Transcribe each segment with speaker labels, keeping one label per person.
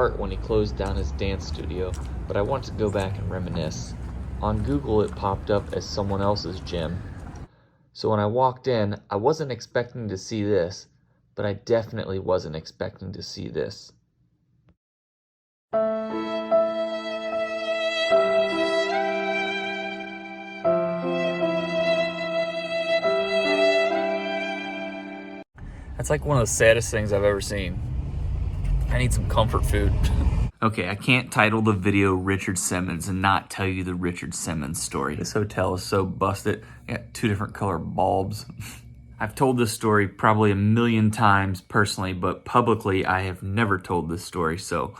Speaker 1: heart when he closed down his dance studio, but I want to go back and reminisce. On Google, it popped up as someone else's gym. So when I walked in, I wasn't expecting to see this, but I definitely wasn't expecting to see this. That's like one of the saddest things I've ever seen. I need some comfort food. Okay, I can't title the video Richard Simmons and not tell you the Richard Simmons story. This hotel is so busted. I got 2 different color bulbs. I've told this story probably a million times personally, but publicly I have never told this story. So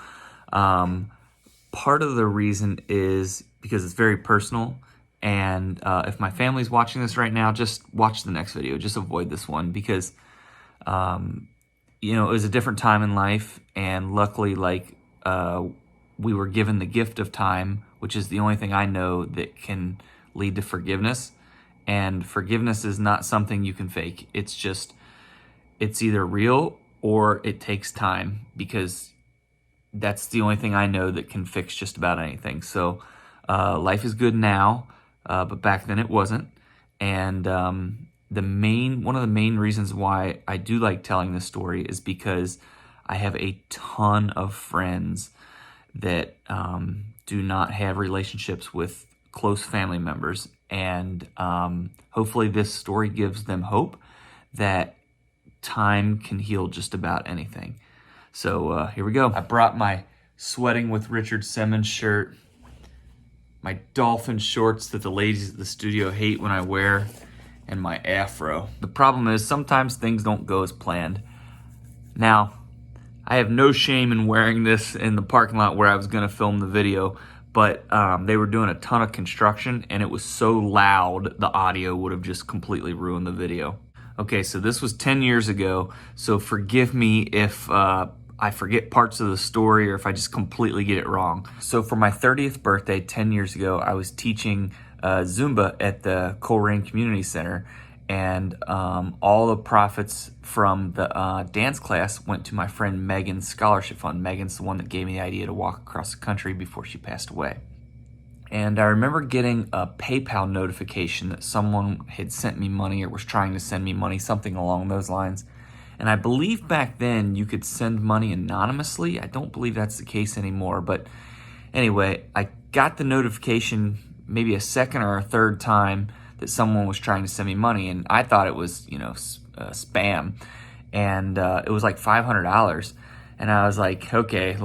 Speaker 1: part of the reason is because it's very personal. And if my family's watching this right now, just watch the next video. Just avoid this one because, it was a different time in life. And luckily, we were given the gift of time, which is the only thing I know that can lead to forgiveness. And forgiveness is not something you can fake. It's either real or it takes time, because that's the only thing I know that can fix just about anything. So life is good now, but back then it wasn't. And one of the main reasons why I do like telling this story is because I have a ton of friends that do not have relationships with close family members. And hopefully this story gives them hope that time can heal just about anything. So here we go. I brought my Sweating with Richard Simmons shirt, my dolphin shorts that the ladies at the studio hate when I wear, and my afro. The problem is sometimes things don't go as planned. Now, I have no shame in wearing this in the parking lot where I was going to film the video, but they were doing a ton of construction and it was so loud the audio would have just completely ruined the video. Okay, so this was 10 years ago, so forgive me if I forget parts of the story or if I just completely get it wrong. So for my 30th birthday 10 years ago, I was teaching Zumba at the Coleraine Community Center, and all the profits from the dance class went to my friend Megan's scholarship fund. Megan's the one that gave me the idea to walk across the country before she passed away. And I remember getting a PayPal notification that someone had sent me money or was trying to send me money, something along those lines. And I believe back then you could send money anonymously. I don't believe that's the case anymore. But anyway, I got the notification maybe a second or a third time that someone was trying to send me money, and I thought it was, spam, and it was like $500, and I was like, okay,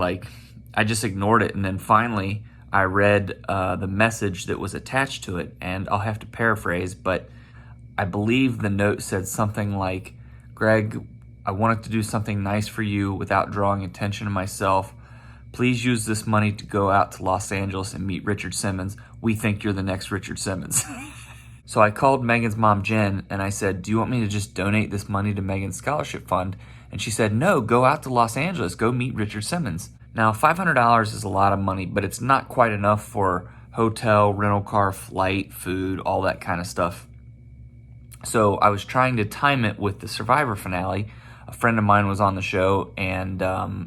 Speaker 1: I just ignored it, and then finally I read the message that was attached to it, and I'll have to paraphrase, but I believe the note said something like, Greg, I wanted to do something nice for you without drawing attention to myself. Please use this money to go out to Los Angeles and meet Richard Simmons. We think you're the next Richard Simmons. So I called Megan's mom, Jen, and I said, do you want me to just donate this money to Megan's scholarship fund? And she said, no, go out to Los Angeles, go meet Richard Simmons. Now, $500 is a lot of money, but it's not quite enough for hotel, rental car, flight, food, all that kind of stuff. So I was trying to time it with the Survivor finale. A friend of mine was on the show, and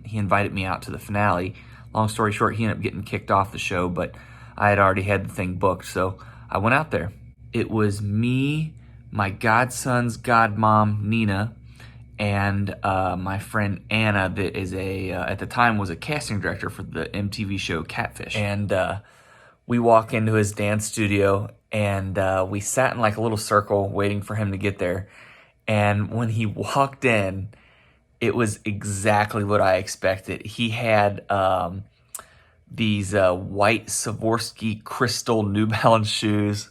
Speaker 1: he invited me out to the finale. Long story short, he ended up getting kicked off the show, but I had already had the thing booked, so I went out there. It was me, my godson's godmom, Nina, and my friend Anna, that is at the time was a casting director for the MTV show Catfish. And we walk into his dance studio, and we sat in like a little circle waiting for him to get there. And when he walked in, it was exactly what I expected. He had these white Swarovski crystal New Balance shoes.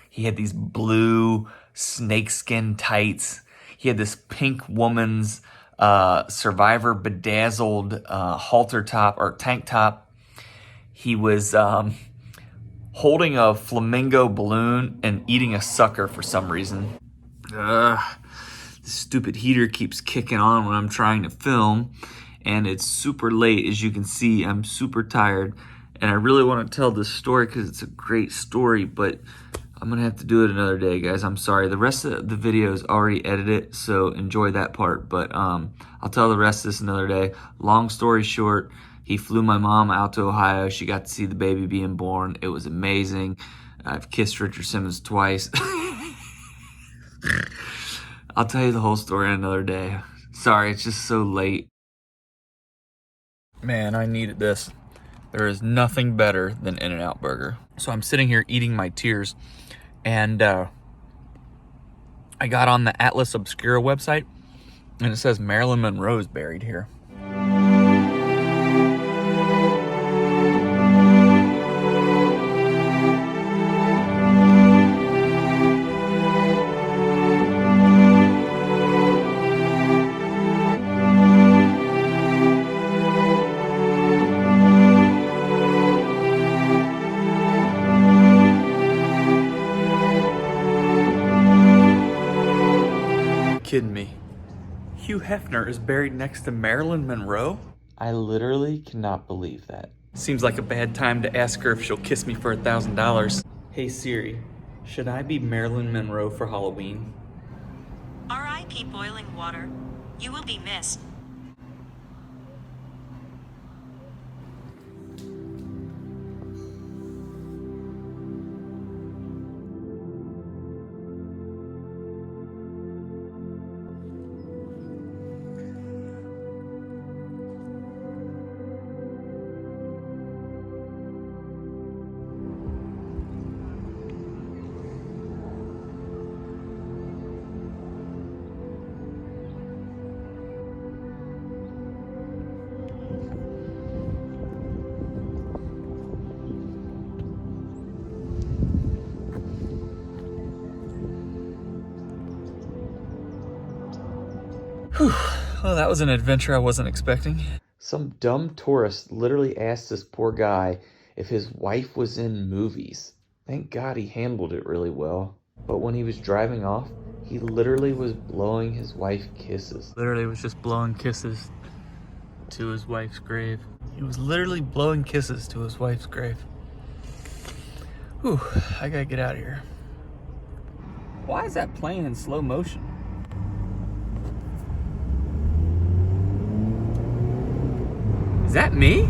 Speaker 1: He had these blue snakeskin tights. He had this pink woman's Survivor bedazzled halter top or tank top. He was holding a flamingo balloon and eating a sucker for some reason. This stupid heater keeps kicking on when I'm trying to film, and it's super late. As you can see, I'm super tired, and I really want to tell this story because it's a great story, but I'm going to have to do it another day, guys. I'm sorry. The rest of the video is already edited, so enjoy that part. But I'll tell the rest of this another day. Long story short, He flew my mom out to Ohio. She got to see the baby being born. It was amazing. I've kissed Richard Simmons twice. I'll tell you the whole story another day. Sorry, it's just so late. Man, I needed this. There is nothing better than In-N-Out Burger. So I'm sitting here eating my tears, and I got on the Atlas Obscura website, and it says Marilyn Monroe is buried here. Kidding me. Hugh Hefner is buried next to Marilyn Monroe? I literally cannot believe that. Seems like a bad time to ask her if she'll kiss me for $1,000. Hey Siri, should I be Marilyn Monroe for Halloween?
Speaker 2: R.I.P. boiling water. You will be missed.
Speaker 1: Whew. Well, that was an adventure I wasn't expecting. Some dumb tourist literally asked this poor guy if his wife was in movies. Thank God he handled it really well. But when he was driving off, he literally was blowing his wife kisses. Literally was just blowing kisses to his wife's grave. He was literally blowing kisses to his wife's grave. Whew, I gotta get out of here. Why is that playing in slow motion? Is that me?